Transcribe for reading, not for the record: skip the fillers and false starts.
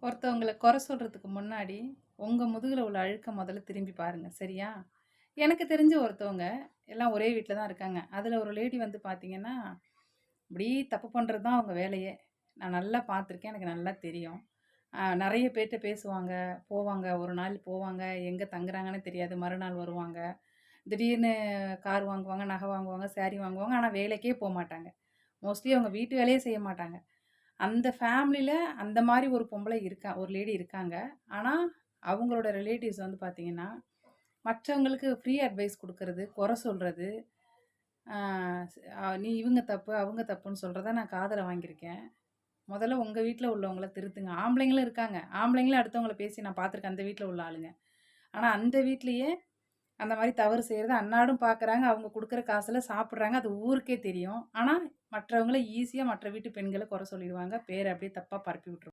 ஒருத்தவங்கள குறை சொல்றதுக்கு முன்னாடி, உங்க முதுகுல உள்ள அழுக்க முதல்ல திரும்பி பாருங்க. சரியா? எனக்கு தெரிஞ்ச ஒருத்தவங்க, எல்லாம் ஒரே வீட்ல தான் இருக்காங்க. அதுல ஒரு லேடி வந்து பார்த்தீங்கன்னா, இப்படி தப்பு பண்றது தான் அவங்க வேலையே. நான் நல்லா பார்த்துருக்கேன். எனக்கு நல்லா தெரியும். நெறைய பேர்ட்ட பேசுவாங்க, போவாங்க. ஒரு நாள் போவாங்க, எங்க தங்குறாங்கன்னு தெரியாது. மறுநாள் வருவாங்க. திடீர்னு கார் வாங்குவாங்க, நகை வாங்குவாங்க, சாரி வாங்குவாங்க. ஆனா வேலைக்கே போமாட்டாங்க. மோஸ்ட்லி அவங்க வீட்டு வேலையே செய்ய மாட்டாங்க. அந்த ஃபேமிலில அந்த மாரி ஒரு பொம்பளை ஒரு லேடி இருக்காங்க. ஆனா, அவங்களோட ரிலேட்டிவ்ஸ் வந்து பார்த்தீங்கன்னா, மற்றவங்களுக்கு ஃப்ரீ அட்வைஸ் குடுக்கறது, குறை சொல்றது, ஆ நீ இவங்க தப்பு, அவங்க தப்புன்னு சொல்றத நான் காதுல வாங்கியிருக்கேன். முதல்ல உங்க வீட்ல உள்ளவங்கள திருத்துங்க. ஆம்பளைங்களும் இருக்காங்க. ஆம்பளைங்களும் அடுத்தவங்கள பேசி நான் பார்த்துருக்கேன், அந்த வீட்ல உள்ள ஆளுங்க. ஆனா, அந்த வீட்லயே அந்த மாரி தவறு செய்றத அன்னாடம் பார்க்குறாங்க. அவங்க குடுக்குற காசுல சாப்பிடுறாங்க. அது ஊருக்கே தெரியும். ஆனா, மற்றவங்கள ஈஸியா மற்ற வீட்டு பெண்கள குறை சொல்லிருவாங்க. பேர அப்படியே தப்பா பரப்பி விட்டுருவாங்க.